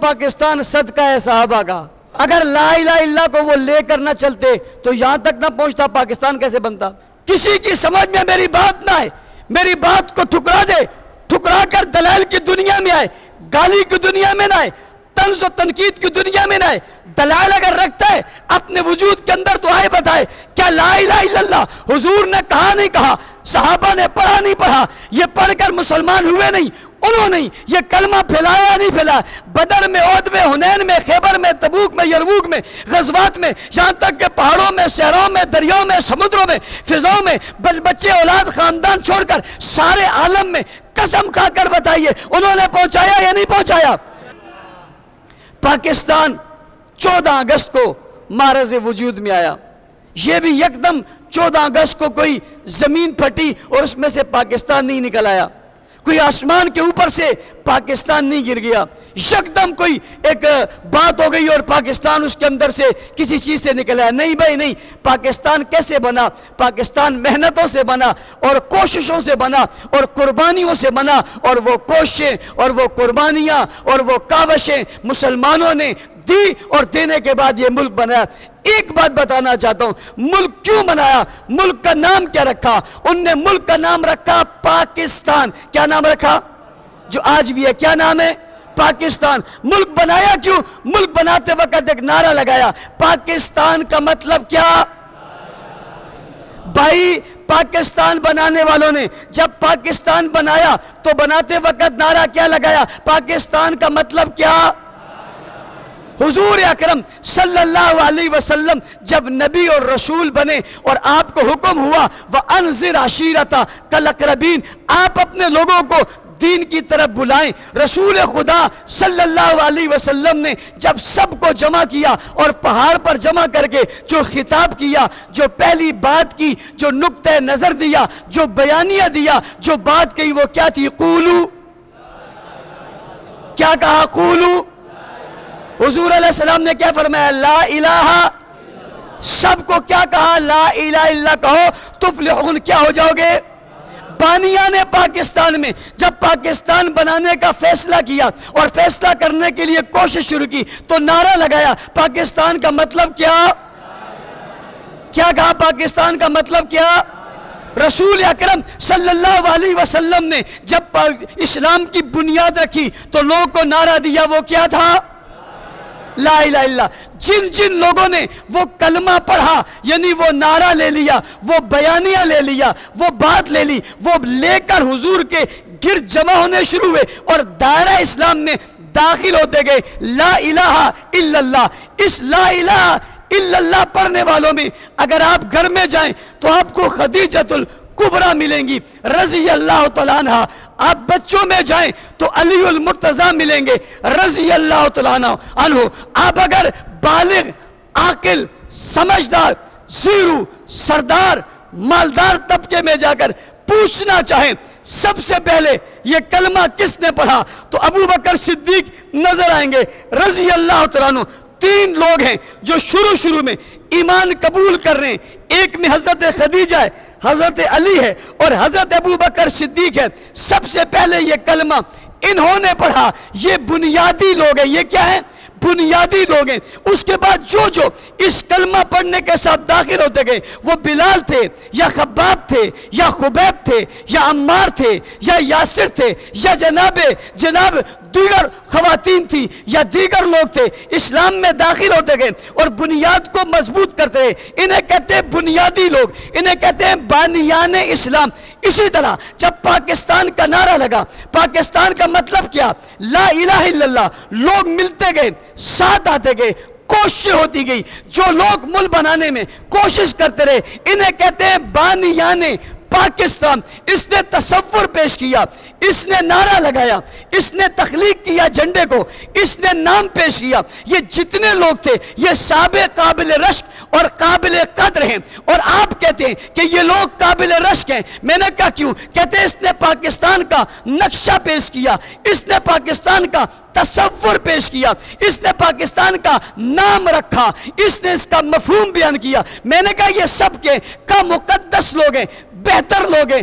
پاکستان صدقہ ہے صحابہ کا. اگر لا الہ الا اللہ کو وہ لے کر نہ چلتے تو یہاں تک نہ پہنچتا. پاکستان کیسے بنتا؟ کسی کی سمجھ میں میری بات نہ آئے، میری بات کو ٹھکرا دے، ٹھکرا کر دلائل کی دنیا میں آئے، گالی کی دنیا میں نہ آئے، طنز و تنقید کی دنیا میں نہ آئے. دلائل اگر رکھتا ہے اپنے وجود کے اندر تو آئے بتائے کیا لا الہ الا اللہ حضور نے کہا نہیں کہا، صحابہ نے پڑھا نہیں پڑھا، یہ پڑھ کر مسلمان ہوئے نہیں، انہوں نے یہ کلمہ پھیلایا نہیں پھیلایا. بدر میں، عہد میں، حنین میں، خیبر میں، تبوک میں، یرموک میں، غزوات میں، یہاں تک کہ پہاڑوں میں، صحراؤں میں، دریاؤں میں، سمندروں میں، فضاؤں میں، بچے اولاد خاندان چھوڑ کر سارے عالم میں قسم کھا کر بتائیے انہوں نے پہنچایا یا نہیں پہنچایا؟ پاکستان 14 اگست کو معرض وجود میں آیا. یہ بھی یکدم 14 اگست کو کوئی زمین پھٹی اور اس میں سے پاکستان نہیں نکل آیا، کوئی آسمان کے اوپر سے پاکستان نہیں گر گیا. یکدم کوئی ایک بات ہو گئی اور پاکستان اس کے اندر سے کسی چیز سے نکل آیا. نہیں بھائی نہیں. پاکستان کیسے بنا؟ پاکستان محنتوں سے بنا اور کوششوں سے بنا اور قربانیوں سے بنا، اور وہ کوششیں اور وہ قربانیاں اور وہ کاوشیں مسلمانوں نے دی اور دینے کے بعد یہ ملک بنایا. ایک بات بتانا چاہتا ہوں، ملک کیوں بنایا؟ ملک کا نام کیا رکھا؟ ان نے ملک کا نام رکھا پاکستان. کیا نام رکھا؟ جو آج بھی ہے. کیا نام ہے؟ پاکستان. ملک بنایا کیوں؟ ملک بناتے وقت ایک نعرہ لگایا، پاکستان کا مطلب کیا؟ بھائی پاکستان بنانے والوں نے جب پاکستان بنایا تو بناتے وقت نعرہ کیا لگایا؟ پاکستان کا مطلب کیا؟ حضور اکرم صلی اللہ علیہ وسلم جب نبی اور رسول بنے اور آپ کو حکم ہوا وَأَنذِرْ عَشِيرَتَكَ الْأَقْرَبِينَ، آپ اپنے لوگوں کو دین کی طرف بلائیں. رسول خدا صلی اللہ علیہ وسلم نے جب سب کو جمع کیا اور پہاڑ پر جمع کر کے جو خطاب کیا، جو پہلی بات کی، جو نقطہ نظر دیا، جو بیانیہ دیا، جو بات کہی وہ کیا تھی؟ قولو. کیا کہا؟ قولو. حضور علیہ السلام نے کیا فرمایا؟ لا الہ. سب کو کیا کہا؟ لا الہ الا کہو تفلحون. کیا ہو جاؤ گے؟ بانیان پاکستان میں جب پاکستان بنانے کا فیصلہ کیا اور فیصلہ کرنے کے لیے کوشش شروع کی تو نعرہ لگایا پاکستان کا مطلب کیا؟ کیا کہا؟ پاکستان کا مطلب کیا؟ رسول اکرم صلی اللہ علیہ وسلم نے جب اسلام کی بنیاد رکھی تو لوگوں کو نعرہ دیا، وہ کیا تھا؟ لا الہ الا. جن جن لوگوں نے وہ کلمہ پڑھا یعنی وہ نعرہ لے لیا، وہ بیانیہ لے لیا، وہ بات لے لی، وہ لے کر حضور کے گرد جمع ہونے شروع ہوئے اور دائرہ اسلام میں داخل ہوتے گئے. لا الہ الا اللہ. اس لا الہ الا اللہ پڑھنے والوں میں اگر آپ گھر میں جائیں تو آپ کو خدیجۃ الکبریٰ ملیں گی رضی اللہ تعالیٰ عنہ. آپ بچوں میں جائیں تو علی المرتضیٰ ملیں گے رضی اللہ تعالیٰ عنہ. آپ اگر بالغ، عاقل، سمجھدار، زیرو، سردار، مالدار طبقے میں جا کر پوچھنا چاہیں سب سے پہلے یہ کلمہ کس نے پڑھا تو ابو بکر صدیق نظر آئیں گے رضی اللہ تعالیٰ عنہ. 3 لوگ ہیں جو شروع میں ایمان قبول کر رہے ہیں. ایک میں حضرت خدیجہ ہے، حضرت علی ہے اور حضرت ابو بکر صدیق ہے. سب سے پہلے یہ کلمہ انہوں نے پڑھا. یہ بنیادی لوگ ہیں. یہ کیا ہیں؟ بنیادی لوگ ہیں. اس کے بعد جو اس کلمہ پڑھنے کے ساتھ داخل ہوتے گئے وہ بلال تھے یا خباب تھے یا خبیب تھے یا عمار تھے یا یاسر تھے یا جناب دیگر خواتین تھی یا دیگر لوگ تھے، اسلام میں داخل ہوتے گئے اور بنیاد کو مضبوط کرتے رہے. انہیں کہتے ہیں بنیادی لوگ، انہیں کہتے ہیں بانیان اسلام. اسی طرح جب پاکستان کا نعرہ لگا، پاکستان کا مطلب کیا؟ لا الہ الا اللہ. لوگ ملتے گئے، ساتھ آتے گئے، کوشش ہوتی گئی. جو لوگ ملک بنانے میں کوشش کرتے رہے انہیں کہتے ہیں بانیان پاکستان. اس نے تصور پیش کیا، اس نے نعرہ لگایا، اس نے تخلیق کیا جھنڈے کو، اس نے نام پیش کیا. یہ جتنے لوگ تھے یہ سب قابل رشک اور قابل قدر ہیں. اور آپ کہتے ہیں کہ یہ لوگ قابل رشک ہیں. میں نے کہا کیوں؟ کہتے ہیں اس نے پاکستان کا نقشہ پیش کیا، اس نے پاکستان کا تصور پیش کیا، اس نے پاکستان کا نام رکھا، اس نے اس کا مفہوم بیان کیا. میں نے کہا یہ سب کے کا مقدس لوگ ہیں، بہتر لوگ ہیں،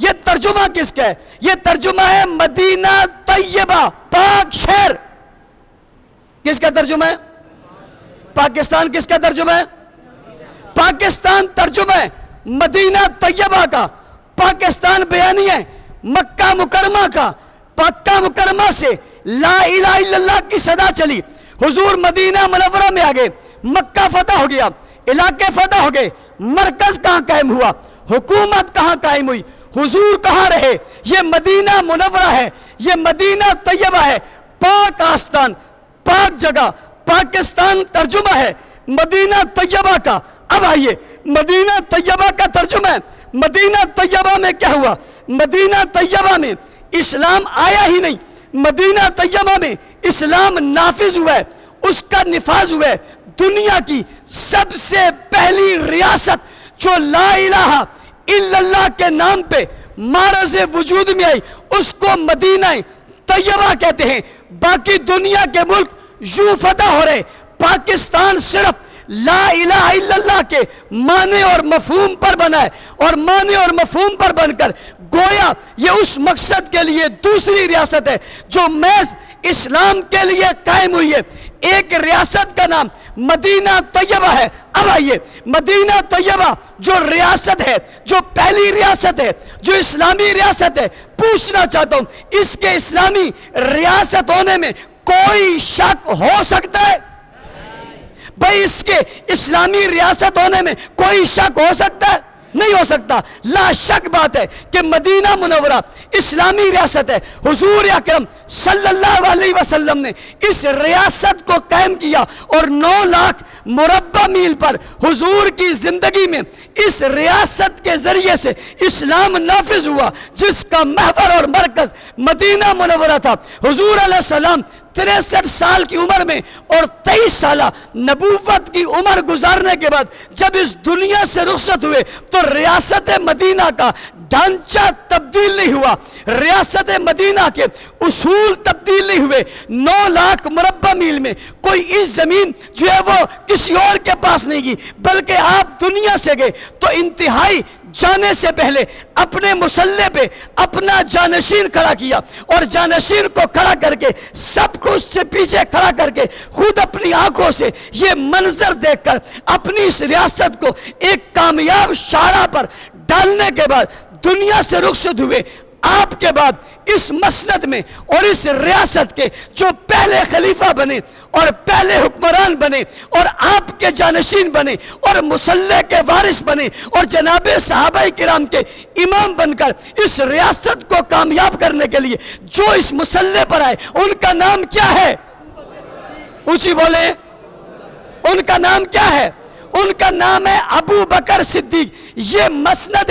یہ ترجمہ کس کا ہے؟ یہ ترجمہ ہے مدینہ طیبہ، پاک شہر۔ کس کا ترجمہ ہے؟ پاکستان کس کا ترجمہ ہے؟ پاکستان ترجمہ ہے مدینہ طیبہ کا، پاکستان بیانی ہے مکہ مکرمہ کا۔ مکہ مکرمہ سے لا الہ الا اللہ کی صدا چلی، حضور مدینہ منورہ میں آگئے، مکہ فتح ہو گیا، علاقے فتح ہو گئے، مرکز کہاں قائم ہوا، حکومت کہاں قائم ہوئی، حضور کہاں رہے؟ یہ مدینہ منورہ ہے، یہ مدینہ طیبہ ہے، پاک آستان، پاک جگہ۔ پاکستان ترجمہ ہے مدینہ طیبہ کا۔ اب آئیے مدینہ طیبہ کا ترجمہ ہے، مدینہ طیبہ میں کیا ہوا؟ مدینہ طیبہ میں اسلام آیا ہی نہیں، مدینہ طیبہ میں اسلام نافذ ہوا ہے، اس کا نفاذ ہوا ہے۔ دنیا کی سب سے پہلی ریاست جو لا الہ الا اللہ کے نام پہ معرض وجود میں آئی، اس کو مدینہ طیبہ کہتے ہیں۔ باقی دنیا کے ملک یوں فتح ہو رہے، پاکستان صرف لا الہ الا اللہ کے معنی اور مفہوم پر بنا ہے، اور معنی اور مفہوم پر بن کر گویا یہ اس مقصد کے لیے دوسری ریاست ہے جو محض اسلام کے لیے قائم ہوئی ہے۔ ایک ریاست کا نام مدینہ طیبہ ہے۔ اب آئیے مدینہ طیبہ جو ریاست ہے، جو پہلی ریاست ہے، جو اسلامی ریاست ہے، پوچھنا چاہتا ہوں اس کے اسلامی ریاست ہونے میں کوئی شک ہو سکتا ہے؟ بھائی اس کے اسلامی ریاست ہونے میں کوئی شک ہو سکتا ہے؟ نہیں ہو سکتا۔ لا شک بات ہے کہ مدینہ منورہ اسلامی ریاست ہے۔ حضور اکرم صلی اللہ علیہ وسلم نے اس ریاست کو قائم کیا، اور 9 لاکھ مربع میل پر حضور کی زندگی میں اس ریاست کے ذریعے سے اسلام نافذ ہوا، جس کا محور اور مرکز مدینہ منورہ تھا۔ حضور علیہ السلام 63 سال کی عمر میں اور 23 سالہ نبوت کی عمر گزارنے کے بعد جب اس دنیا سے رخصت ہوئے تو ریاست مدینہ کا ڈھانچہ تبدیل نہیں ہوا، ریاست مدینہ کے اصول تبدیل نہیں ہوئے۔ 9 لاکھ مربع میل میں کوئی اس زمین جو ہے وہ کسی اور کے پاس نہیں گئی، بلکہ آپ دنیا سے گئے تو انتہائی جانے سے پہلے اپنے مسلح پہ اپنا جانشین کھڑا کیا، اور جانشین کو کھڑا کر کے سب کو اس سے پیچھے کھڑا کر کے خود اپنی آنکھوں سے یہ منظر دیکھ کر اپنی اس ریاست کو ایک کامیاب شاہراہ پر ڈالنے کے بعد دنیا سے رخصت ہوئے۔ آپ کے بعد اس مسند میں اور اس ریاست کے جو پہلے خلیفہ بنے اور پہلے حکمران بنے اور آپ کے جانشین بنے اور مسلح کے وارث بنے اور جناب صحابہ کرام کے امام بن کر اس ریاست کو کامیاب کرنے کے لیے جو اس مسلح پر آئے، ان کا نام کیا ہے؟ اونچی بولیں، ان کا نام کیا ہے؟ ان کا نام ہے ابو بکر صدیق۔ یہ مسند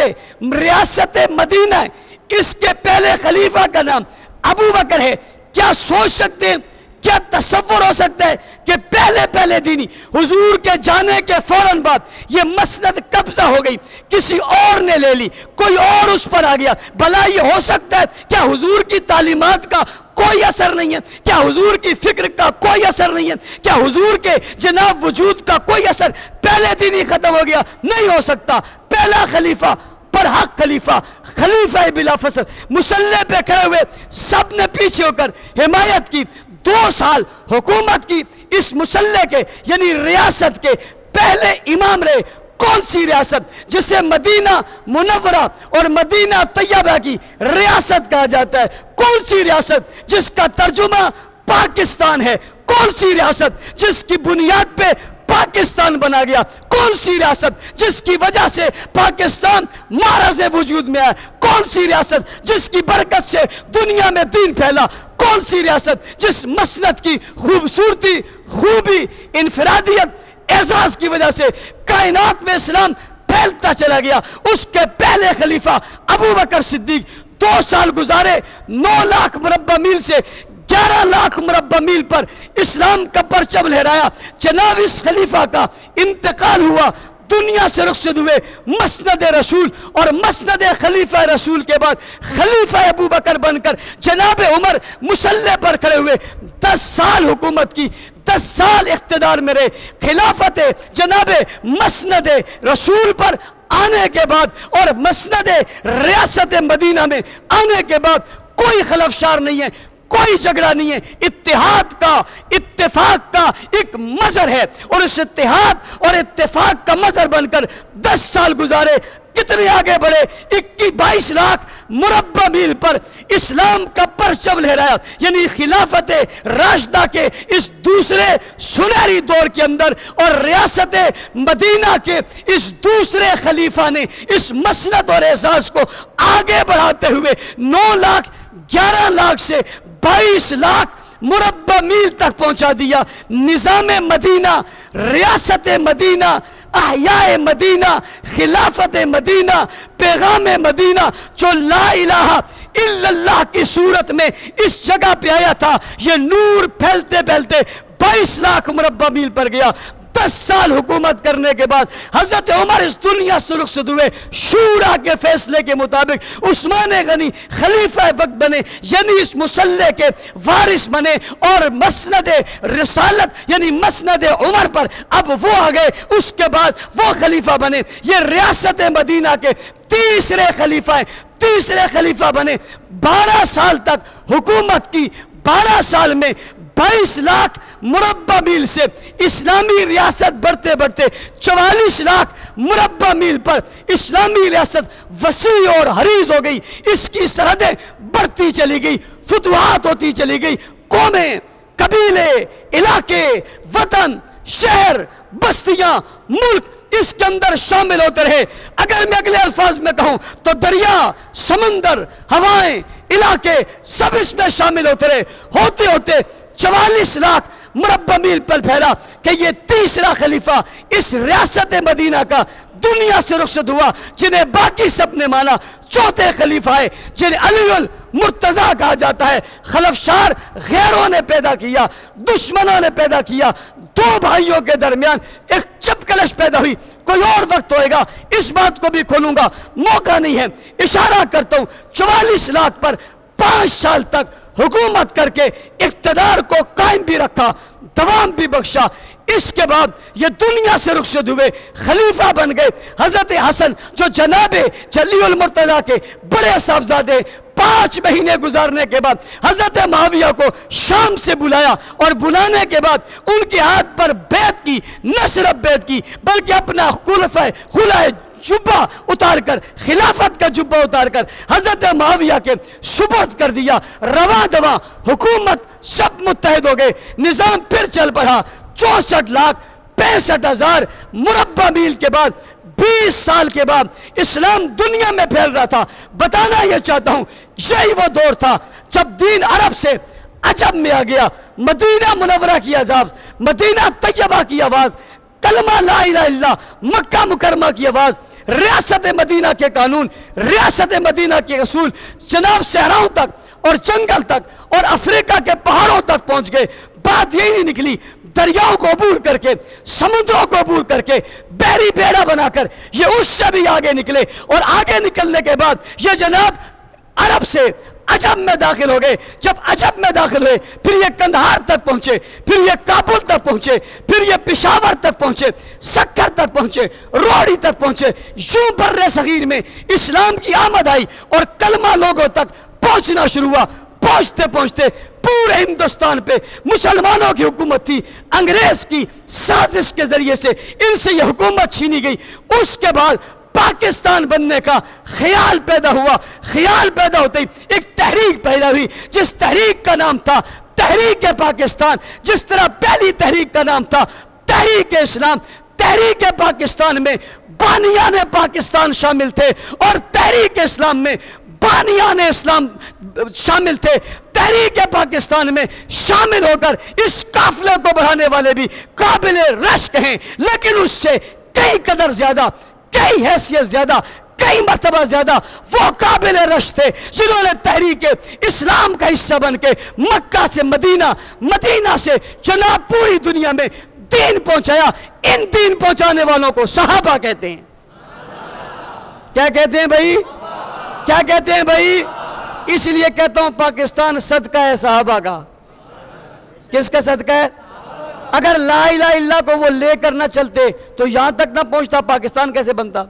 ریاست مدینہ ہے، اس کے پہلے خلیفہ کا نام ابو بکر ہے۔ کیا سوچ سکتے ہیں، کیا تصور ہو سکتا ہے کہ پہلے دینی حضور کے جانے کے فوراً بعد یہ مسند قبضہ ہو گئی، کسی اور نے لے لی، کوئی اور اس پر آ گیا؟ بھلا یہ ہو سکتا ہے؟ کیا حضور کی تعلیمات کا کوئی اثر نہیں ہے؟ کیا حضور کی فکر کا کوئی اثر نہیں ہے؟ کیا حضور کے جناب وجود کا کوئی اثر پہلے دن ہی ختم ہو گیا؟ نہیں ہو سکتا۔ پہلا خلیفہ پر حق خلیفہ، خلیفہ بلا فصل، مسلح پہ کھڑے ہوئے، سب نے پیچھے ہو کر حمایت کی، 2 سال حکومت کی اس مسلح کے یعنی ریاست کے پہلے امام رہے۔ کون سی ریاست جسے مدینہ منورہ اور مدینہ طیبہ کی ریاست کہا جاتا ہے؟ کون سی ریاست جس کا ترجمہ پاکستان ہے؟ کون سی ریاست جس کی بنیاد پہ پاکستان بنا گیا؟ کون سی ریاست جس کی وجہ سے پاکستان معرض وجود میں آیا؟ کون سی ریاست جس کی برکت سے دنیا میں دین پھیلا؟ کون سی ریاست جس مسند کی خوبصورتی، خوبی، انفرادیت، اعزاز کی وجہ سے کائنات میں اسلام پھیلتا چلا گیا؟ اس کے پہلے خلیفہ ابو بکر صدیق 2 سال گزارے، 9 لاکھ مربع میل سے 11 لاکھ مربع میل پر اسلام کا پرچم لہرایا۔ جناب اس خلیفہ کا انتقال ہوا، دنیا سے رخصت ہوئے۔ مسند رسول اور مسند خلیفہ رسول کے بعد خلیفہ ابو بکر بن کر جناب عمر مسلح پر کھڑے ہوئے، 10 سال حکومت کی، 10 سال اقتدار میں رہے. خلافت جناب مسند رسول پر آنے کے بعد اور مسند ریاست مدینہ میں آنے کے بعد کوئی خلفشار نہیں ہے, کوئی جھگڑا نہیں ہے. اتحاد کا اتفاق کا ایک مظہر ہے, اور اس اتحاد اور اتفاق کا مظہر بن کر 10 سال گزارے. کتنے آگے بڑھے, 22 لاکھ مربع میل پر اسلام کا پرچم لہرایا. یعنی خلافت راشدہ کے اس دوسرے سنہری دور کے اندر اور ریاست مدینہ کے اس دوسرے خلیفہ نے اس مسند اور اعزاز کو آگے بڑھاتے ہوئے 9 لاکھ 11 لاکھ سے 22 لاکھ مربع میل تک پہنچا دیا. نظام مدینہ, ریاست مدینہ, احیاء مدینہ, خلافت مدینہ, پیغام مدینہ جو لا الہ الا اللہ کی صورت میں اس جگہ پہ آیا تھا, یہ نور پھیلتے پھیلتے 22 لاکھ مربع میل پر گیا. 10 سال حکومت کرنے کے بعد حضرت عمر اس دنیا سے رخصت ہوئے. شورا کے فیصلے کے مطابق عثمان غنی خلیفہ وقت بنے, یعنی اس مسلح کے وارث بنے, اور مسند رسالت یعنی مسند عمر پر اب وہ آ گئے. اس کے بعد وہ خلیفہ بنے. یہ ریاست مدینہ کے تیسرے خلیفہ ہیں, تیسرے خلیفہ بنے. 12 سال تک حکومت کی. 12 سال میں 22 لاکھ مربع میل سے اسلامی ریاست بڑھتے بڑھتے 44 لاکھ مربع میل پر اسلامی ریاست وسیع اور حریص ہو گئی. اس کی سرحدیں بڑھتی چلی گئی, فتوحات ہوتی چلی گئی. قومیں, قبیلے, علاقے, وطن, شہر, بستیاں, ملک اس کے اندر شامل ہوتے رہے. اگر میں اگلے الفاظ میں کہوں تو دریا, سمندر, ہوائیں, علاقے سب اس میں شامل ہوتے رہے. ہوتے ہوتے 44 لاکھ مربع میل پر پھیلا کہ یہ تیسرا خلیفہ اس ریاست مدینہ کا دنیا سے رخصت ہوا, جنہیں باقی سب نے مانا. چوتھے خلیفہ ہے جنہیں علی المرتضیٰ کہا جاتا ہے. خلفشار غیروں نے پیدا کیا, دشمنوں نے پیدا کیا. 2 بھائیوں کے درمیان ایک چپکلش پیدا ہوئی. کوئی اور وقت ہوئے گا اس بات کو بھی کھولوں گا, موقع نہیں ہے. اشارہ کرتا ہوں 44 لاکھ پر 5 سال تک حکومت کر کے اقتدار کو قائم بھی رکھا, دوام بھی بخشا. اس کے بعد یہ دنیا سے رخصت ہوئے, خلیفہ بن گئے. حضرت حسن جو جناب علی المرتضیٰ کے بڑے صاحبزادے, 5 مہینے گزارنے کے بعد حضرت معاویہ کو شام سے بلایا, اور بلانے کے بعد ان کے ہاتھ پر بیعت کی. نہ صرف بیعت کی بلکہ اپنا خلع جبہ اتار کر, خلافت کا جبہ اتار کر حضرت معاویہ کے سپرد کر دیا. رواں دواں حکومت سب متحد ہو گئے. نظام پھر چل پڑا. 64 لاکھ 65 ہزار مربع میل کے بعد 20 سال کے بعد اسلام دنیا میں پھیل رہا تھا. بتانا یہ چاہتا ہوں یہی وہ دور تھا جب دین عرب سے عجب میں آ گیا. مدینہ منورہ کی آواز, مدینہ طیبہ کی آواز, کلمہ لا الہ الا اللہ, مکہ مکرمہ کی آواز, ریاست مدینہ کے قانون, ریاست مدینہ کے اصول جناب صحراؤں تک اور جنگل تک اور افریقہ کے پہاڑوں تک پہنچ گئے. بات یہی نہیں نکلی, دریاؤں کو عبور کر کے, سمندروں کو عبور کر کے, بحری بیڑا بنا کر یہ اس سے بھی آگے نکلے. اور آگے نکلنے کے بعد یہ جناب عرب سے عجب میں داخل ہو گئے. جب عجب میں داخل ہوئے پھر یہ کندھار تک پہنچے, پھر یہ کابل تک پہنچے, پھر یہ پشاور تک پہنچے, سکر تک پہنچے, روڑی تک پہنچے. یوں بر صغیر میں اسلام کی آمد آئی اور کلمہ لوگوں تک پہنچنا شروع ہوا. پہنچتے پہنچتے پورے ہندوستان پہ مسلمانوں کی حکومت تھی. انگریز کی سازش کے ذریعے سے ان سے یہ حکومت چھینی گئی. اس کے بعد پاکستان بننے کا خیال پیدا ہوا. خیال پیدا ہوتے ہی ایک تحریک پیدا ہوئی جس تحریک کا نام تھا تحریک پاکستان. جس طرح پہلی تحریک کا نام تھا تحریک اسلام. تحریک پاکستان میں بانیان پاکستان شامل تھے اور تحریک اسلام میں بانیان اسلام شامل تھے. تحریک پاکستان میں شامل ہو کر اس قافلے کو بڑھانے والے بھی قابل رشک ہیں, لیکن اس سے کئی قدر زیادہ, کئی حیثیت زیادہ, کئی مرتبہ زیادہ وہ قابل رشک تھے جنہوں نے تحریک اسلام کا حصہ بن کے مکہ سے مدینہ, مدینہ سے جناب پوری دنیا میں دین پہنچایا. ان دین پہنچانے والوں کو صحابہ کہتے ہیں. کیا کہتے ہیں بھائی, کیا کہتے ہیں بھائی؟ اس لیے کہتا ہوں پاکستان صدقہ ہے صحابہ کا. کس کا صدقہ ہے؟ اگر لا الہ الا اللہ کو وہ لے کر نہ چلتے تو یہاں تک نہ پہنچتا، پاکستان کیسے بنتا؟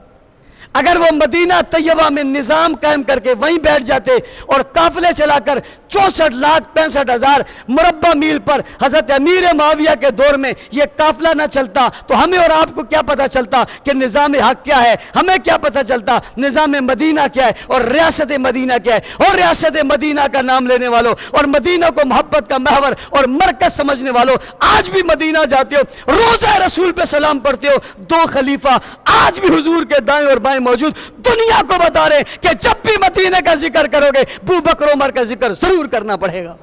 اگر وہ مدینہ طیبہ میں نظام قائم کر کے وہیں بیٹھ جاتے اور قافلے چلا کر 64,65,000 مربع میل پر حضرت امیر معاویہ کے دور میں یہ قافلہ نہ چلتا تو ہمیں اور آپ کو کیا پتہ چلتا کہ نظام حق کیا ہے؟ ہمیں کیا پتہ چلتا نظام مدینہ کیا ہے اور ریاست مدینہ کیا ہے؟ اور ریاست مدینہ کا نام لینے والوں اور مدینہ کو محبت کا محور اور مرکز سمجھنے والوں، آج بھی مدینہ جاتے ہو، روزہ رسول پہ سلام پڑھتے ہو، 2 خلیفہ آج بھی حضور کے دائیں اور بائیں موجود دنیا کو بتا رہے کہ جب بھی مدینہ کا ذکر کرو گے ابو بکر عمر کا ذکر ضرور کرنا پڑے گا۔